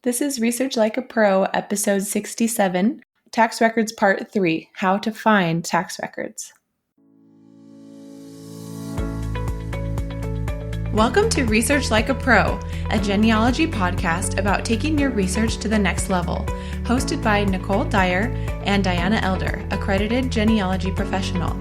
This is Research Like a Pro, episode 67, Tax Records Part 3, How to Find Tax Records. Welcome to Research Like a Pro, a genealogy podcast about taking your research to the next level, hosted by Nicole Dyer and Diana Elder, accredited genealogy professional.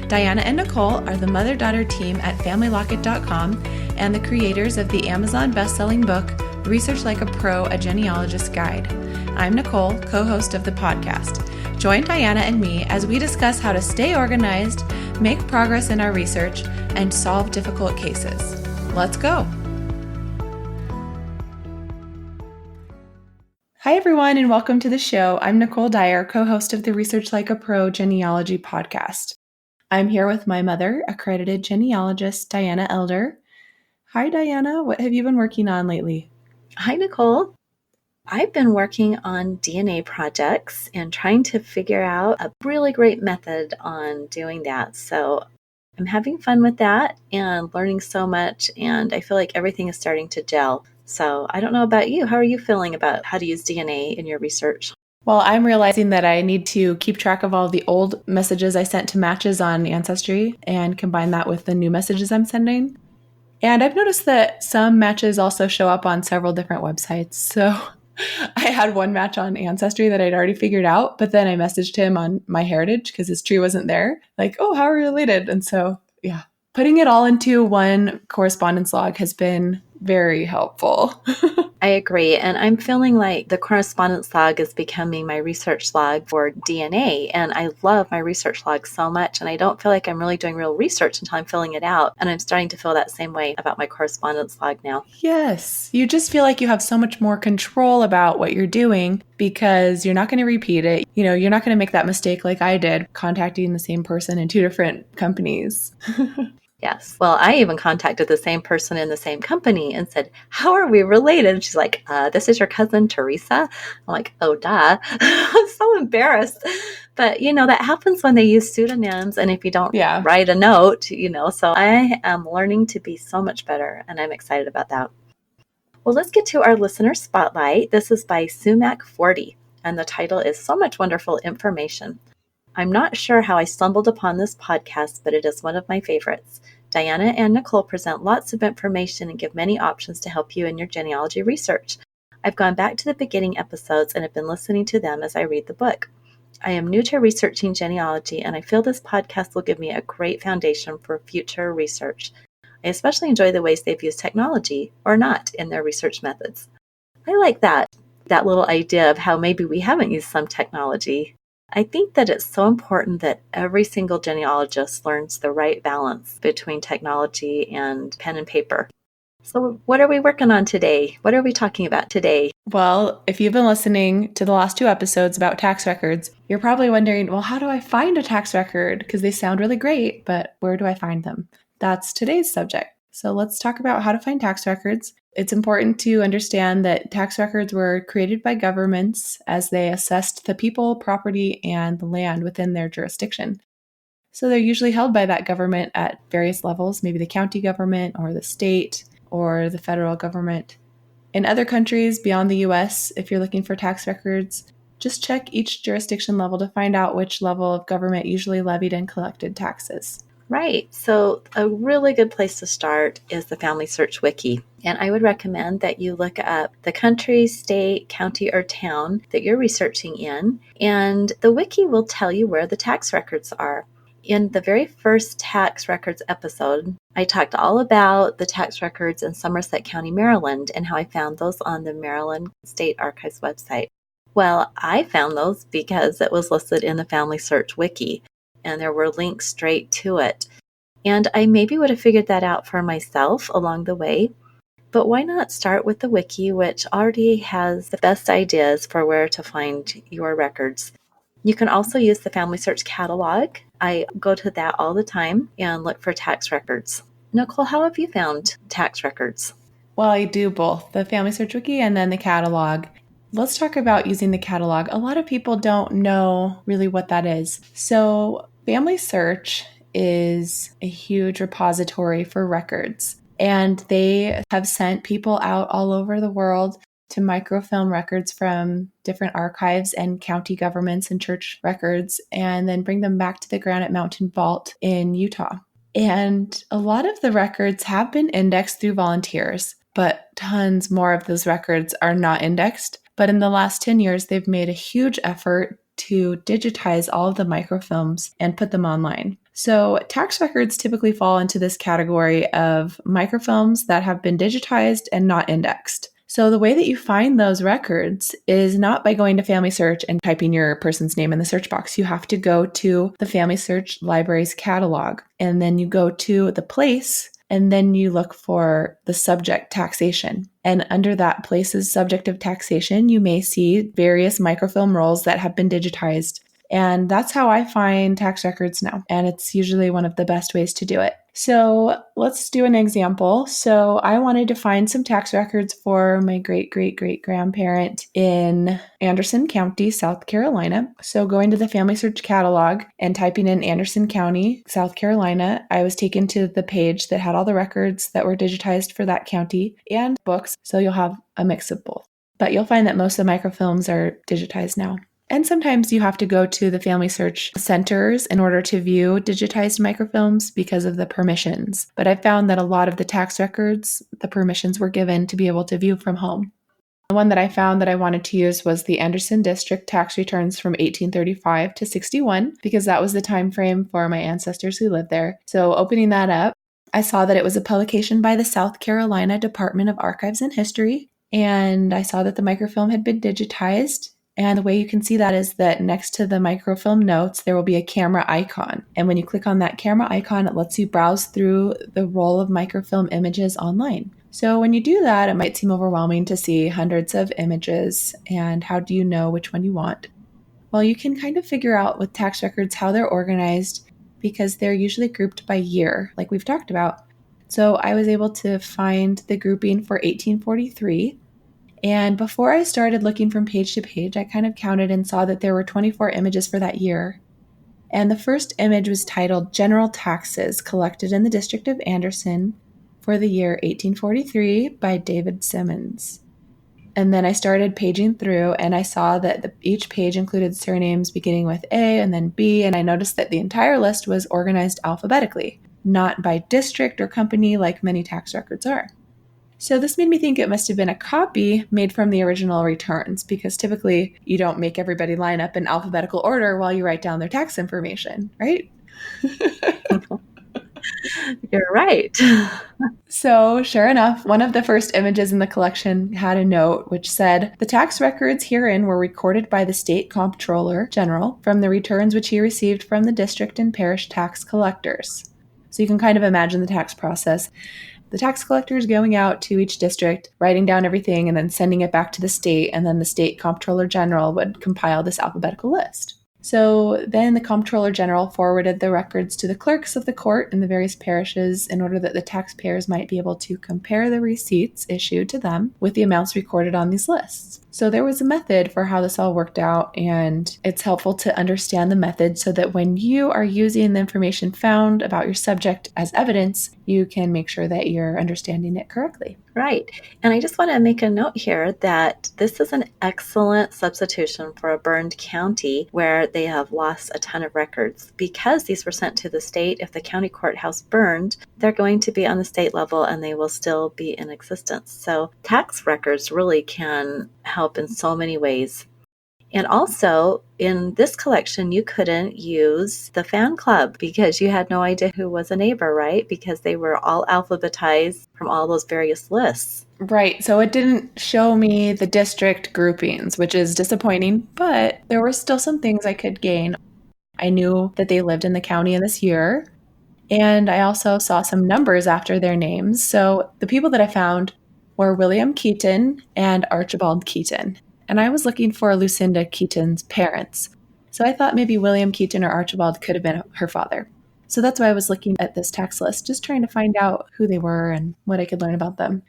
Diana and Nicole are the mother-daughter team at FamilyLocket.com and the creators of the Amazon best-selling book, Research Like a Pro, a Genealogist's Guide. I'm Nicole, co-host of the podcast. Join Diana and me as we discuss how to stay organized, make progress in our research, and solve difficult cases. Let's go. Hi, everyone, and welcome to the show. I'm Nicole Dyer, co-host of the Research Like a Pro Genealogy Podcast. I'm here with my mother, accredited genealogist Diana Elder. Hi, Diana. What have you been working on lately? Hi, Nicole. I've been working on DNA projects and trying to figure out a really great method on doing that. So I'm having fun with that and learning so much, and I feel like everything is starting to gel. So I don't know about you. How are you feeling about how to use DNA in your research? Well, I'm realizing that I need to keep track of all the old messages I sent to matches on Ancestry and combine that with the new messages I'm sending. And I've noticed that some matches also show up on several different websites. So I had one match on Ancestry that I'd already figured out, but then I messaged him on MyHeritage because his tree wasn't there. Like, oh, how are we related? And so, yeah, putting it all into one correspondence log has been very helpful. I agree. And I'm feeling like the correspondence log is becoming my research log for DNA. And I love my research log so much. And I don't feel like I'm really doing real research until I'm filling it out. And I'm starting to feel that same way about my correspondence log now. Yes. You just feel like you have so much more control about what you're doing because you're not going to repeat it. You know, you're not going to make that mistake like I did, contacting the same person in two different companies. Yes. Well, I even contacted the same person in the same company and said, how are we related? And she's like, this is your cousin, Teresa. I'm like, oh, duh. I'm so embarrassed. But, that happens when they use pseudonyms. And if you don't write a note, so I am learning to be so much better. And I'm excited about that. Well, let's get to our listener spotlight. This is by Sumac40. And the title is So Much Wonderful Information. I'm not sure how I stumbled upon this podcast, but it is one of my favorites. Diana and Nicole present lots of information and give many options to help you in your genealogy research. I've gone back to the beginning episodes and have been listening to them as I read the book. I am new to researching genealogy, and I feel this podcast will give me a great foundation for future research. I especially enjoy the ways they've used technology, or not, in their research methods. I like that little idea of how maybe we haven't used some technology. I think that it's so important that every single genealogist learns the right balance between technology and pen and paper. So what are we working on today? What are we talking about today? Well, if you've been listening to the last two episodes about tax records, you're probably wondering, well, how do I find a tax record? Because they sound really great, but where do I find them? That's today's subject. So let's talk about how to find tax records. It's important to understand that tax records were created by governments as they assessed the people, property, and the land within their jurisdiction. So they're usually held by that government at various levels, maybe the county government or the state or the federal government. In other countries beyond the US, if you're looking for tax records, just check each jurisdiction level to find out which level of government usually levied and collected taxes. Right. So a really good place to start is the FamilySearch Wiki. And I would recommend that you look up the country, state, county, or town that you're researching in. And the wiki will tell you where the tax records are. In the very first tax records episode, I talked all about the tax records in Somerset County, Maryland, and how I found those on the Maryland State Archives website. Well, I found those because it was listed in the FamilySearch Wiki, and there were links straight to it. And I maybe would have figured that out for myself along the way. But why not start with the wiki, which already has the best ideas for where to find your records? You can also use the FamilySearch catalog. I go to that all the time and look for tax records. Nicole, how have you found tax records? Well, I do both the FamilySearch Wiki and then the catalog. Let's talk about using the catalog. A lot of people don't know really what that is. So FamilySearch is a huge repository for records, and they have sent people out all over the world to microfilm records from different archives and county governments and church records, and then bring them back to the Granite Mountain Vault in Utah. And a lot of the records have been indexed through volunteers, but tons more of those records are not indexed. But in the last 10 years, they've made a huge effort to digitize all of the microfilms and put them online. So tax records typically fall into this category of microfilms that have been digitized and not indexed. So the way that you find those records is not by going to FamilySearch and typing your person's name in the search box. You have to go to the FamilySearch Library's catalog, and then you go to the place, and then you look for the subject taxation. And under that place's subject of taxation, you may see various microfilm rolls that have been digitized. And that's how I find tax records now. And it's usually one of the best ways to do it. So let's do an example. So I wanted to find some tax records for my great-great-great-grandparent in Anderson County, South Carolina. So going to the FamilySearch catalog and typing in Anderson County, South Carolina, I was taken to the page that had all the records that were digitized for that county and books. So you'll have a mix of both. But you'll find that most of the microfilms are digitized now. And sometimes you have to go to the FamilySearch centers in order to view digitized microfilms because of the permissions. But I found that a lot of the tax records, the permissions were given to be able to view from home. The one that I found that I wanted to use was the Anderson District tax returns from 1835 to 61, because that was the time frame for my ancestors who lived there. So opening that up, I saw that it was a publication by the South Carolina Department of Archives and History, and I saw that the microfilm had been digitized. And the way you can see that is that next to the microfilm notes, there will be a camera icon. And when you click on that camera icon, it lets you browse through the roll of microfilm images online. So when you do that, it might seem overwhelming to see hundreds of images. And how do you know which one you want? Well, you can kind of figure out with tax records how they're organized because they're usually grouped by year, like we've talked about. So I was able to find the grouping for 1843. And before I started looking from page to page, I kind of counted and saw that there were 24 images for that year. And the first image was titled General Taxes Collected in the District of Anderson for the year 1843 by David Simmons. And then I started paging through and I saw that each page included surnames beginning with A and then B, and I noticed that the entire list was organized alphabetically, not by district or company like many tax records are. So this made me think it must have been a copy made from the original returns, because typically you don't make everybody line up in alphabetical order while you write down their tax information, right? You're right. So sure enough, one of the first images in the collection had a note which said, "The tax records herein were recorded by the State Comptroller General from the returns which he received from the district and parish tax collectors." So you can kind of imagine the tax process. The tax collectors going out to each district, writing down everything, and then sending it back to the state, and then the State Comptroller General would compile this alphabetical list. So then the Comptroller General forwarded the records to the clerks of the court in the various parishes in order that the taxpayers might be able to compare the receipts issued to them with the amounts recorded on these lists. So there was a method for how this all worked out, and it's helpful to understand the method so that when you are using the information found about your subject as evidence, you can make sure that you're understanding it correctly. Right. And I just want to make a note here that this is an excellent substitution for a burned county where they have lost a ton of records. Because these were sent to the state, if the county courthouse burned, they're going to be on the state level and they will still be in existence. So tax records really can help in so many ways. And also, in this collection, you couldn't use the fan club because you had no idea who was a neighbor, right? Because they were all alphabetized from all those various lists. Right. So it didn't show me the district groupings, which is disappointing, but there were still some things I could gain. I knew that they lived in the county in this year, and I also saw some numbers after their names. So the people that I found were William Keaton and Archibald Keaton. And I was looking for Lucinda Keaton's parents. So I thought maybe William Keaton or Archibald could have been her father. So that's why I was looking at this tax list, just trying to find out who they were and what I could learn about them.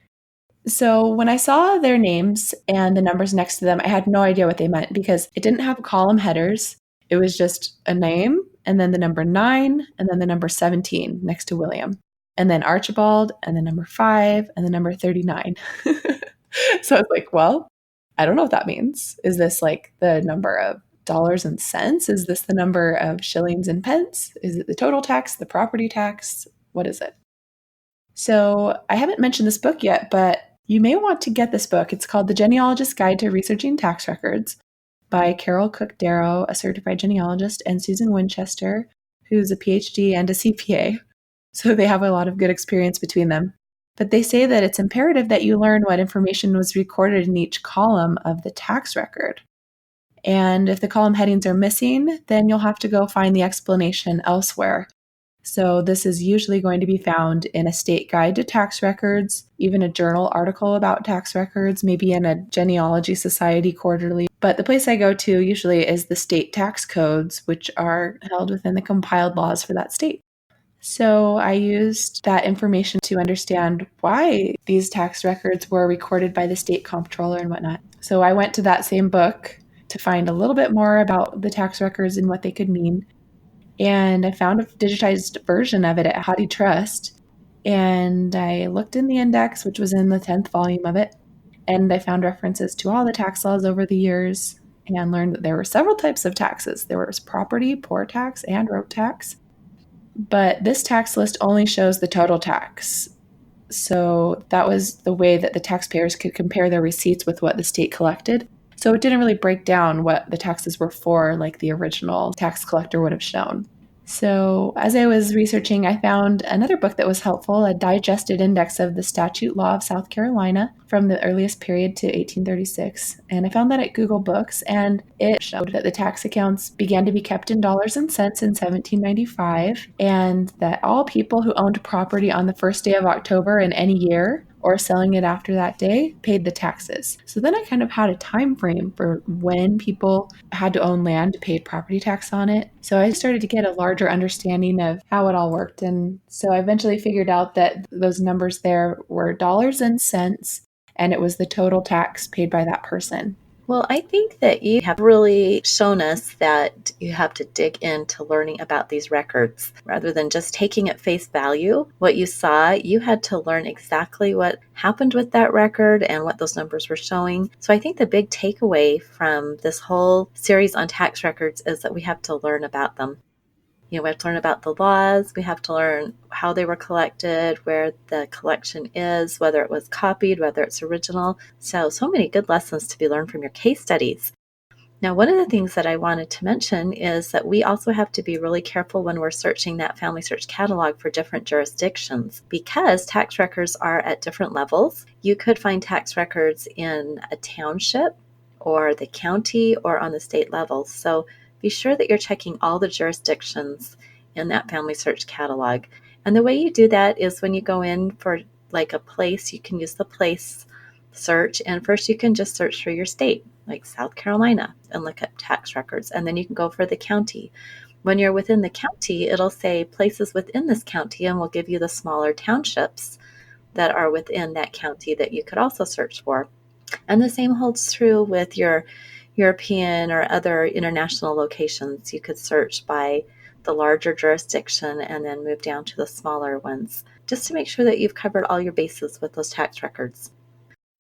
So when I saw their names and the numbers next to them, I had no idea what they meant because it didn't have column headers. It was just a name and then the number 9 and then the number 17 next to William. And then Archibald and the number 5 and the number 39. So I was like, well, I don't know what that means. Is this like the number of dollars and cents? Is this the number of shillings and pence? Is it the total tax, the property tax? What is it? So I haven't mentioned this book yet, but you may want to get this book. It's called The Genealogist's Guide to Researching Tax Records by Carol Cook Darrow, a certified genealogist, and Susan Winchester, who's a PhD and a CPA. So they have a lot of good experience between them. But they say that it's imperative that you learn what information was recorded in each column of the tax record. And if the column headings are missing, then you'll have to go find the explanation elsewhere. So this is usually going to be found in a state guide to tax records, even a journal article about tax records, maybe in a genealogy society quarterly. But the place I go to usually is the state tax codes, which are held within the compiled laws for that state. So I used that information to understand why these tax records were recorded by the state comptroller and whatnot. So I went to that same book to find a little bit more about the tax records and what they could mean. And I found a digitized version of it at HathiTrust. And I looked in the index, which was in the 10th volume of it. And I found references to all the tax laws over the years and learned that there were several types of taxes. There was property, poor tax, and road tax. But this tax list only shows the total tax. So that was the way that the taxpayers could compare their receipts with what the state collected. So it didn't really break down what the taxes were for like the original tax collector would have shown. So as I was researching, I found another book that was helpful, a digested index of the statute law of South Carolina from the earliest period to 1836. And I found that at Google Books, and it showed that the tax accounts began to be kept in dollars and cents in 1795, and that all people who owned property on the first day of October in any year or selling it after that day paid the taxes. So then I kind of had a time frame for when people had to own land to pay property tax on it. So I started to get a larger understanding of how it all worked. And so I eventually figured out that those numbers there were dollars and cents, and it was the total tax paid by that person. Well, I think that you have really shown us that you have to dig into learning about these records rather than just taking at face value what you saw. You had to learn exactly what happened with that record and what those numbers were showing. So I think the big takeaway from this whole series on tax records is that we have to learn about them. We have to learn about the laws. We have to learn how they were collected, where the collection is, whether it was copied, whether it's original. So many good lessons to be learned from your case studies. Now, one of the things that I wanted to mention is that we also have to be really careful when we're searching that FamilySearch catalog for different jurisdictions, because tax records are at different levels. You could find tax records in a township or the county or on the state level. So be sure that you're checking all the jurisdictions in that FamilySearch catalog. And the way you do that is when you go in for like a place, you can use the place search. And first you can just search for your state, like South Carolina, and look at tax records. And then you can go for the county. When you're within the county, it'll say places within this county and will give you the smaller townships that are within that county that you could also search for. And the same holds true with your European or other international locations. You could search by the larger jurisdiction and then move down to the smaller ones, just to make sure that you've covered all your bases with those tax records.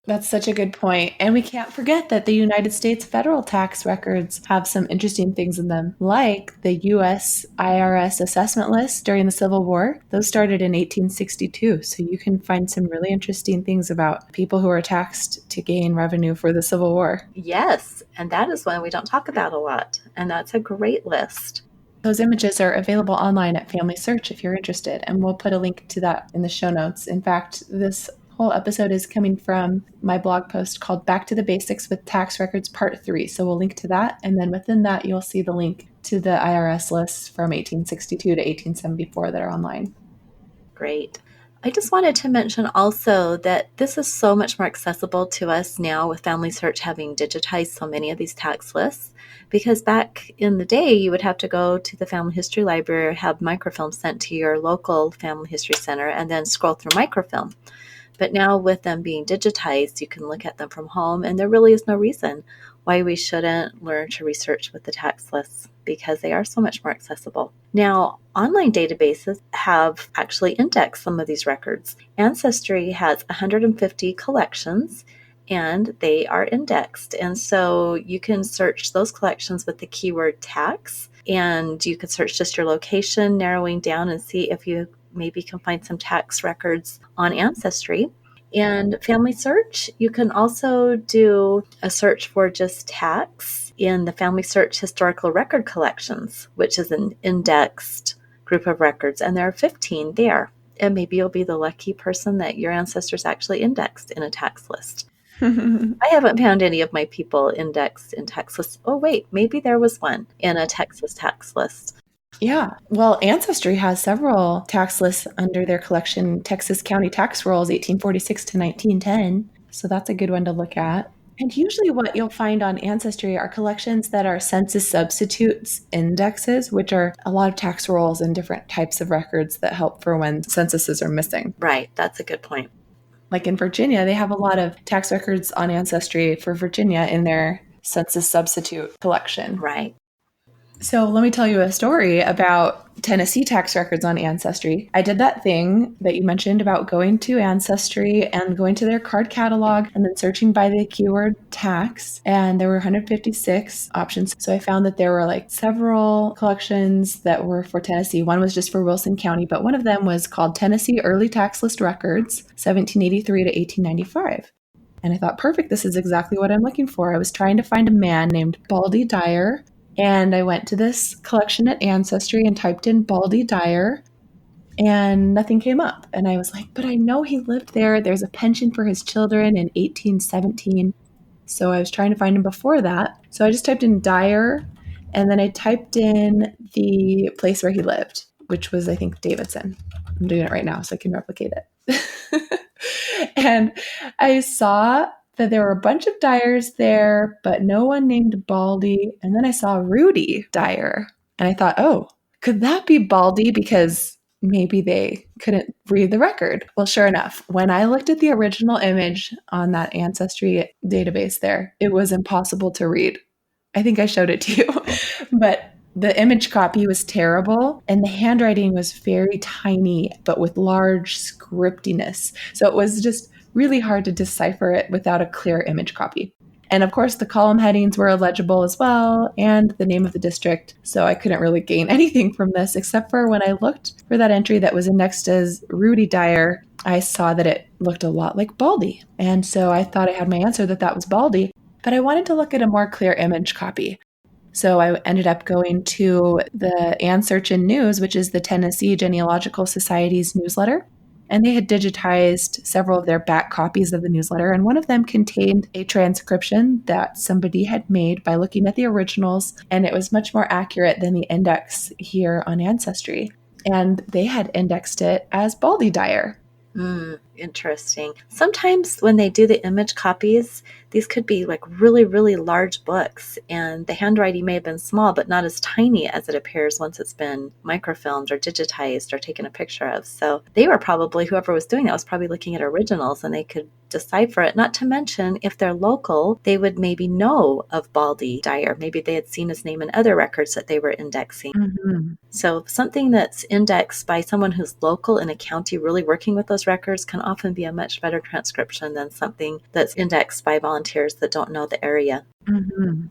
That's such a good point. And we can't forget that the United States federal tax records have some interesting things in them, like the U.S. IRS assessment list during the Civil War. Those started in 1862. So you can find some really interesting things about people who were taxed to gain revenue for the Civil War. Yes, and that is one we don't talk about a lot. And that's a great list. Those images are available online at FamilySearch if you're interested, and we'll put a link to that in the show notes. In fact, this whole episode is coming from my blog post called Back to the Basics with Tax Records Part 3. So we'll link to that. And then within that, you'll see the link to the IRS lists from 1862 to 1874 that are online. Great. I just wanted to mention also that this is so much more accessible to us now with FamilySearch having digitized so many of these tax lists, because back in the day, you would have to go to the Family History Library or have microfilm sent to your local Family History Center and then scroll through microfilm. But now with them being digitized, you can look at them from home, and there really is no reason why we shouldn't learn to research with the tax lists, because they are so much more accessible. Now, online databases have actually indexed some of these records. Ancestry has 150 collections, and they are indexed. And so you can search those collections with the keyword tax, and you could search just your location, narrowing down and see if you maybe can find some tax records on Ancestry. And FamilySearch, you can also do a search for just tax in the FamilySearch Historical Record Collections, which is an indexed group of records, and there are 15 there. And maybe you'll be the lucky person that your ancestors actually indexed in a tax list. I haven't found any of my people indexed in tax lists. Oh, wait, maybe there was one in a Texas tax list. Yeah. Well, Ancestry has several tax lists under their collection, Texas County Tax Rolls 1846 to 1910. So that's a good one to look at. And usually what you'll find on Ancestry are collections that are census substitutes indexes, which are a lot of tax rolls and different types of records that help for when censuses are missing. Right. That's a good point. Like in Virginia, they have a lot of tax records on Ancestry for Virginia in their census substitute collection. Right. So let me tell you a story about Tennessee tax records on Ancestry. I did that thing that you mentioned about going to Ancestry and going to their card catalog and then searching by the keyword tax. And there were 156 options. So I found that there were like several collections that were for Tennessee. One was just for Wilson County, but one of them was called Tennessee Early Tax List Records, 1783 to 1895. And I thought, perfect, this is exactly what I'm looking for. I was trying to find a man named Baldy Dyer. And I went to this collection at Ancestry and typed in Baldy Dyer, and nothing came up. And I was like, but I know he lived there. There's a pension for his children in 1817. So I was trying to find him before that. So I just typed in Dyer, and then I typed in the place where he lived, which was, I think, Davidson. I'm doing it right now so I can replicate it. And I saw that there were a bunch of Dyers there, but no one named Baldy. And then I saw Rudy Dyer, and I thought, oh, could that be Baldy? Because maybe they couldn't read the record. Well, sure enough, when I looked at the original image on that Ancestry database there, it was impossible to read. I think I showed it to you, but the image copy was terrible and the handwriting was very tiny, but with large scriptiness. So it was just really hard to decipher it without a clear image copy. And of course, the column headings were illegible as well, and the name of the district. So I couldn't really gain anything from this, except for when I looked for that entry that was indexed as Rudy Dyer, I saw that it looked a lot like Baldy. And so I thought I had my answer that that was Baldy, but I wanted to look at a more clear image copy. So I ended up going to the Ansearchin News, which is the Tennessee Genealogical Society's newsletter. And they had digitized several of their back copies of the newsletter, and one of them contained a transcription that somebody had made by looking at the originals, and it was much more accurate than the index here on Ancestry. And they had indexed it as Baldy Dyer. Interesting. Sometimes when they do the image copies, these could be like really, really large books, and the handwriting may have been small, but not as tiny as it appears once it's been microfilmed or digitized or taken a picture of. So they were probably, whoever was doing that was probably looking at originals, and they could decipher it. Not to mention, if they're local, they would maybe know of Baldy Dyer. Maybe they had seen his name in other records that they were indexing. Mm-hmm. So something that's indexed by someone who's local in a county really working with those records can often be a much better transcription than something that's indexed by volunteers that don't know the area. Mm-hmm.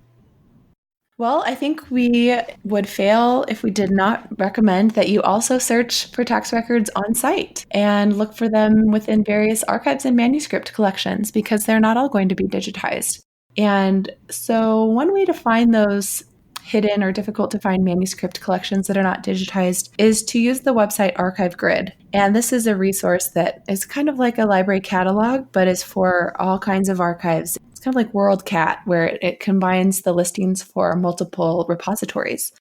Well, I think we would fail if we did not recommend that you also search for tax records on site and look for them within various archives and manuscript collections, because they're not all going to be digitized. And so one way to find those hidden or difficult to find manuscript collections that are not digitized is to use the website Archive Grid. And this is a resource that is kind of like a library catalog, but is for all kinds of archives. It's kind of like WorldCat, where it combines the listings for multiple repositories.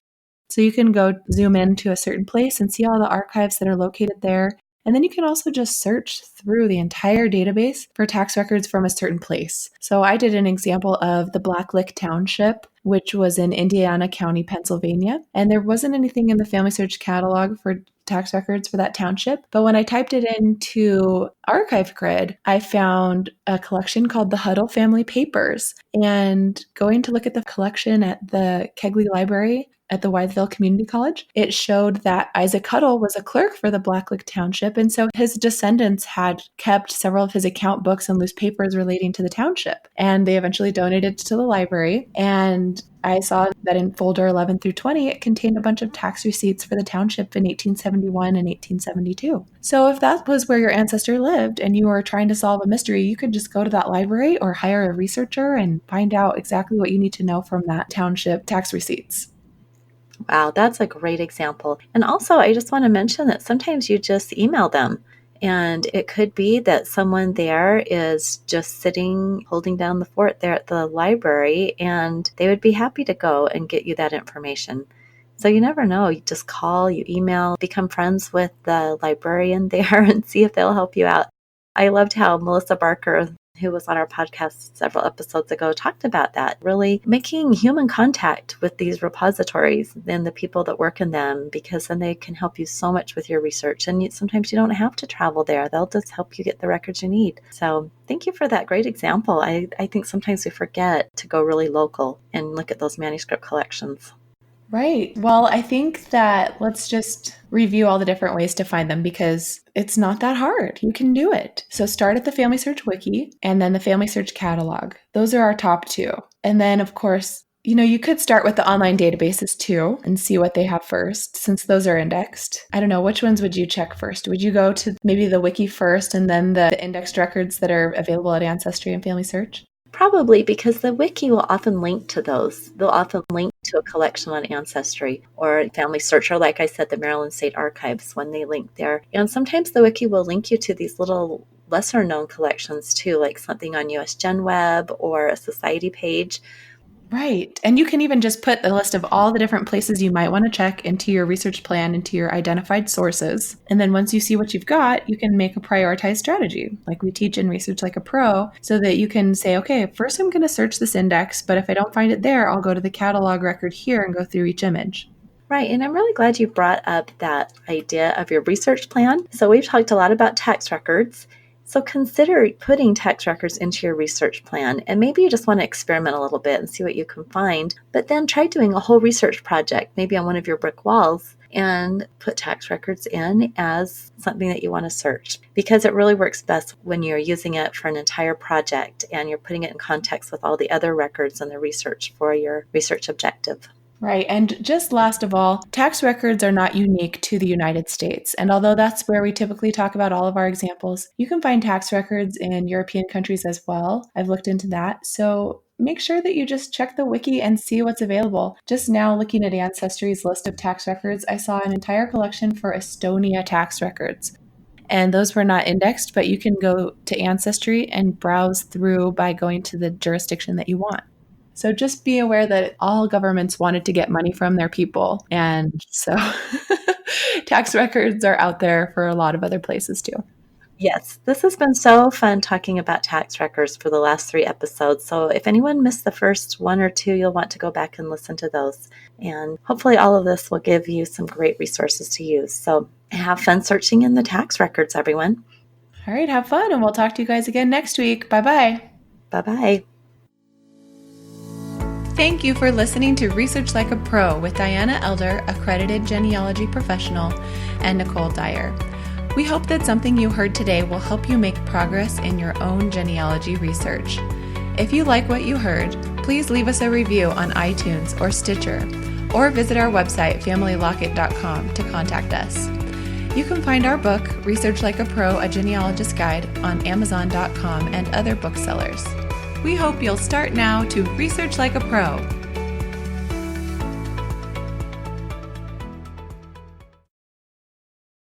So you can go zoom into a certain place and see all the archives that are located there. And then you can also just search through the entire database for tax records from a certain place. So I did an example of the Black Lick Township, which was in Indiana County, Pennsylvania. And there wasn't anything in the FamilySearch catalog for tax records for that township. But when I typed it into Archive Grid, I found a collection called the Huddle Family Papers. And going to look at the collection at the Kegley Library, at the Wytheville Community College. It showed that Isaac Huddle was a clerk for the Blacklick Township, and so his descendants had kept several of his account books and loose papers relating to the township, and they eventually donated to the library. And I saw that in folder 11 through 20, it contained a bunch of tax receipts for the township in 1871 and 1872. So if that was where your ancestor lived and you were trying to solve a mystery, you could just go to that library or hire a researcher and find out exactly what you need to know from that township tax receipts. Wow, that's a great example. And also, I just want to mention that sometimes you just email them. And it could be that someone there is just sitting, holding down the fort there at the library, and they would be happy to go and get you that information. So you never know. You just call, you email, become friends with the librarian there and see if they'll help you out. I loved how Melissa Barker, who was on our podcast several episodes ago, talked about that, really making human contact with these repositories and the people that work in them, because then they can help you so much with your research. And sometimes you don't have to travel there. They'll just help you get the records you need. So thank you for that great example. I think sometimes we forget to go really local and look at those manuscript collections. Right. Well, I think that let's just review all the different ways to find them, because it's not that hard. You can do it. So start at the FamilySearch Wiki and then the FamilySearch catalog. Those are our top two. And then, of course, you could start with the online databases too and see what they have first, since those are indexed. I don't know, which ones would you check first? Would you go to maybe the wiki first and then the indexed records that are available at Ancestry and FamilySearch? Probably, because the wiki will often link to those. They'll often link to a collection on Ancestry or FamilySearch, or like I said, the Maryland State Archives when they link there. And sometimes the wiki will link you to these little lesser known collections too, like something on US Gen Web or a society page. Right. And you can even just put the list of all the different places you might want to check into your research plan, into your identified sources. And then once you see what you've got, you can make a prioritized strategy, like we teach in Research Like a Pro, so that you can say, okay, first I'm going to search this index, but if I don't find it there, I'll go to the catalog record here and go through each image. Right, and I'm really glad you brought up that idea of your research plan. So we've talked a lot about tax records. So consider putting tax records into your research plan, and maybe you just want to experiment a little bit and see what you can find, but then try doing a whole research project, maybe on one of your brick walls, and put tax records in as something that you want to search, because it really works best when you're using it for an entire project and you're putting it in context with all the other records and the research for your research objective. Right. And just last of all, tax records are not unique to the United States. And although that's where we typically talk about all of our examples, you can find tax records in European countries as well. I've looked into that. So make sure that you just check the wiki and see what's available. Just now, looking at Ancestry's list of tax records, I saw an entire collection for Estonia tax records. And those were not indexed, but you can go to Ancestry and browse through by going to the jurisdiction that you want. So just be aware that all governments wanted to get money from their people. And so tax records are out there for a lot of other places too. Yes, this has been so fun talking about tax records for the last 3 episodes. So if anyone missed the first 1 or 2, you'll want to go back and listen to those. And hopefully all of this will give you some great resources to use. So have fun searching in the tax records, everyone. All right, have fun. And we'll talk to you guys again next week. Bye-bye. Bye-bye. Thank you for listening to Research Like a Pro with Diana Elder, accredited genealogy professional, and Nicole Dyer. We hope that something you heard today will help you make progress in your own genealogy research. If you like what you heard, please leave us a review on iTunes or Stitcher, or visit our website, familylocket.com, to contact us. You can find our book, Research Like a Pro, A Genealogist Guide, on Amazon.com and other booksellers. We hope you'll start now to research like a pro.